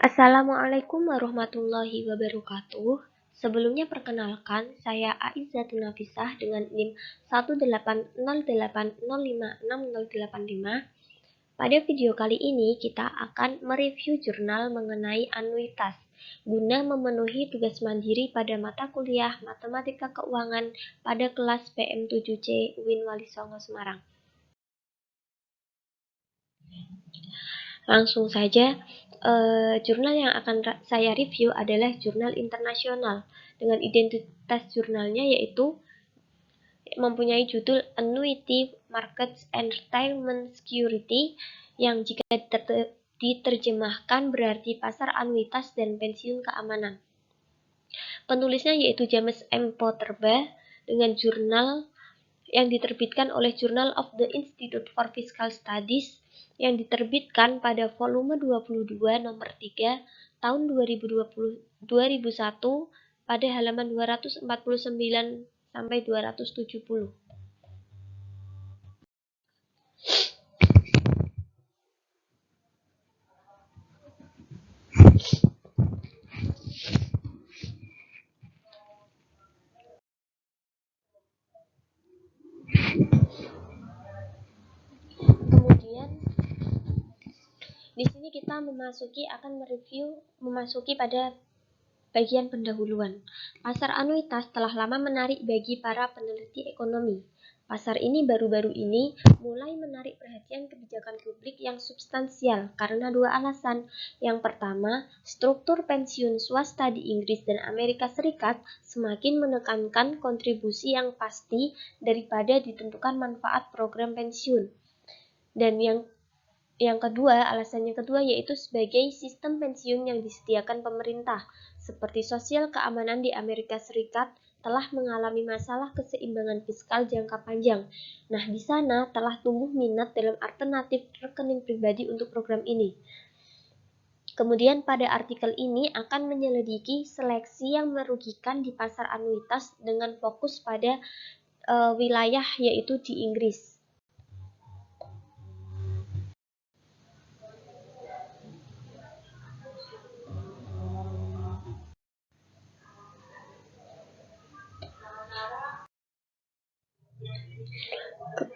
Assalamualaikum warahmatullahi wabarakatuh. Sebelumnya perkenalkan, saya Aizzatun Nafisah dengan NIM 18080506085. Pada video kali ini kita akan mereview jurnal mengenai anuitas guna memenuhi tugas mandiri pada mata kuliah Matematika Keuangan pada kelas PM7C UIN Walisongo Semarang. Langsung saja, jurnal yang akan saya review adalah jurnal internasional dengan identitas jurnalnya yaitu mempunyai judul Annuity Markets and Retirement Security yang jika diterjemahkan berarti pasar anuitas dan pensiun keamanan. Penulisnya yaitu James M. Potterba dengan jurnal yang diterbitkan oleh Journal of the Institute for Fiscal Studies yang diterbitkan pada volume 22 nomor 3 tahun 2001 pada halaman 249 sampai 270. Kemudian di sini kita memasuki pada bagian pendahuluan. Pasar anuitas telah lama menarik bagi para peneliti ekonomi. Pasar ini baru-baru ini mulai menarik perhatian kebijakan publik yang substansial karena dua alasan. Yang pertama, struktur pensiun swasta di Inggris dan Amerika Serikat semakin menekankan kontribusi yang pasti daripada ditentukan manfaat program pensiun. Dan alasan yang kedua yaitu sebagai sistem pensiun yang disediakan pemerintah, seperti sosial keamanan di Amerika Serikat telah mengalami masalah keseimbangan fiskal jangka panjang. Nah, di sana telah tumbuh minat dalam alternatif rekening pribadi untuk program ini. Kemudian pada artikel ini akan menyelidiki seleksi yang merugikan di pasar anuitas dengan fokus pada wilayah yaitu di Inggris.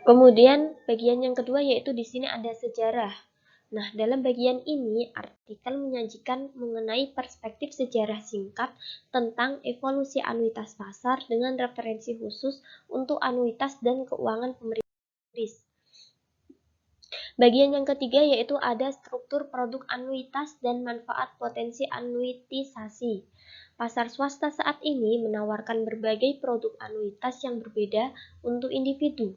Kemudian bagian yang kedua yaitu di sini ada sejarah. Nah, dalam bagian ini artikel menyajikan mengenai perspektif sejarah singkat tentang evolusi anuitas pasar dengan referensi khusus untuk anuitas dan keuangan pemerintah Inggris. Bagian yang ketiga yaitu ada struktur produk anuitas dan manfaat potensi anuitisasi. Pasar swasta saat ini menawarkan berbagai produk anuitas yang berbeda untuk individu.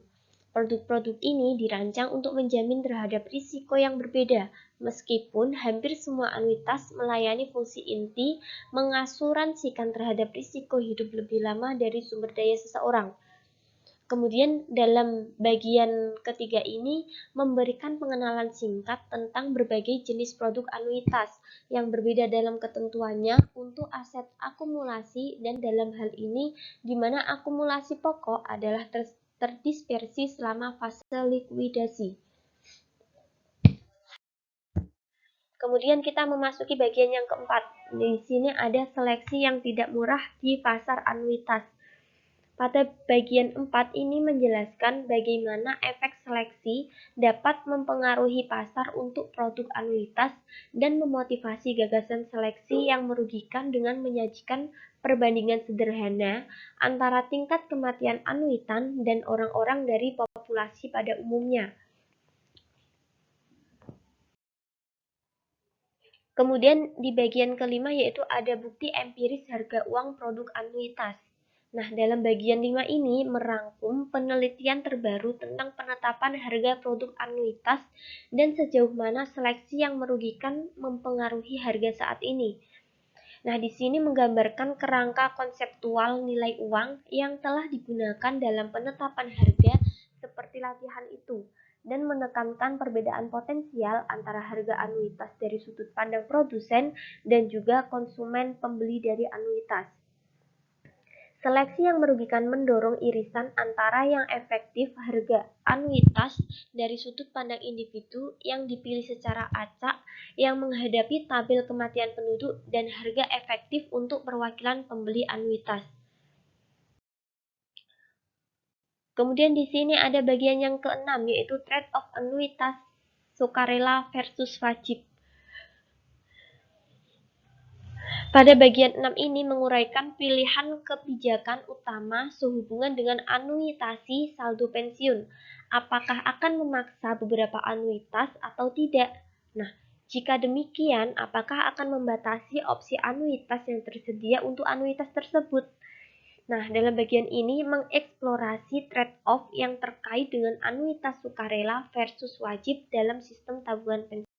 Produk-produk ini dirancang untuk menjamin terhadap risiko yang berbeda, meskipun hampir semua anuitas melayani fungsi inti mengasuransikan terhadap risiko hidup lebih lama dari sumber daya seseorang. Kemudian dalam bagian ketiga ini memberikan pengenalan singkat tentang berbagai jenis produk anuitas yang berbeda dalam ketentuannya untuk aset akumulasi dan dalam hal ini di mana akumulasi pokok adalah terdispersi selama fase likuidasi. Kemudian kita memasuki bagian yang keempat. Di sini ada seleksi yang tidak murah di pasar anuitas. Pada bagian 4 ini menjelaskan bagaimana efek seleksi dapat mempengaruhi pasar untuk produk anuitas dan memotivasi gagasan seleksi yang merugikan dengan menyajikan perbandingan sederhana antara tingkat kematian anuitan dan orang-orang dari populasi pada umumnya. Kemudian di bagian kelima yaitu ada bukti empiris harga uang produk anuitas. Nah, dalam bagian 5 ini merangkum penelitian terbaru tentang penetapan harga produk anuitas dan sejauh mana seleksi yang merugikan mempengaruhi harga saat ini. Nah, di sini menggambarkan kerangka konseptual nilai uang yang telah digunakan dalam penetapan harga seperti latihan itu dan menekankan perbedaan potensial antara harga anuitas dari sudut pandang produsen dan juga konsumen pembeli dari anuitas. Seleksi yang merugikan mendorong irisan antara yang efektif harga anuitas dari sudut pandang individu yang dipilih secara acak yang menghadapi tabel kematian penduduk dan harga efektif untuk perwakilan pembeli anuitas. Kemudian di sini ada bagian yang keenam, yaitu trade-off anuitas sukarela versus wajib. Pada bagian 6 ini menguraikan pilihan kebijakan utama sehubungan dengan anuitasi saldo pensiun. Apakah akan memaksa beberapa anuitas atau tidak? Nah, jika demikian, apakah akan membatasi opsi anuitas yang tersedia untuk anuitas tersebut? Nah, dalam bagian ini mengeksplorasi trade-off yang terkait dengan anuitas sukarela versus wajib dalam sistem tabungan pensiun.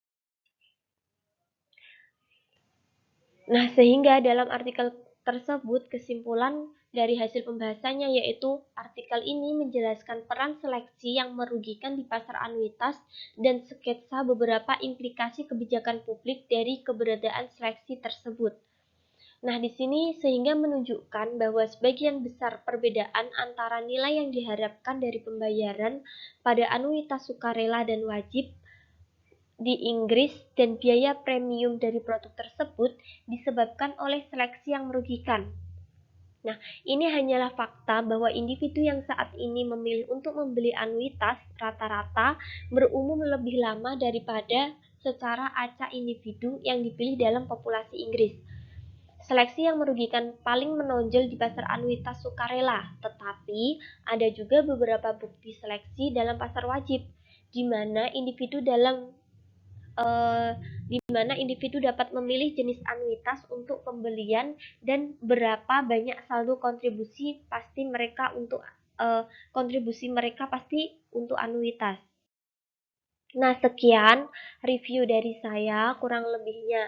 Nah, sehingga dalam artikel tersebut kesimpulan dari hasil pembahasannya yaitu artikel ini menjelaskan peran seleksi yang merugikan di pasar anuitas dan sketsa beberapa implikasi kebijakan publik dari keberadaan seleksi tersebut. Nah, di sini sehingga menunjukkan bahwa sebagian besar perbedaan antara nilai yang diharapkan dari pembayaran pada anuitas sukarela dan wajib di Inggris dan biaya premium dari produk tersebut disebabkan oleh seleksi yang merugikan. Nah, ini hanyalah fakta bahwa individu yang saat ini memilih untuk membeli anuitas rata-rata berumur lebih lama daripada secara acak individu yang dipilih dalam populasi Inggris. Seleksi yang merugikan paling menonjol di pasar anuitas sukarela, tetapi ada juga beberapa bukti seleksi dalam pasar wajib, di mana individu dapat memilih jenis anuitas untuk pembelian dan berapa banyak saldo kontribusi mereka pasti untuk anuitas. Nah, sekian review dari saya, kurang lebihnya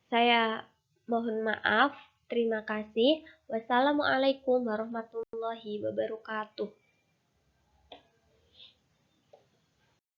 saya mohon maaf. Terima kasih. Wassalamualaikum warahmatullahi wabarakatuh.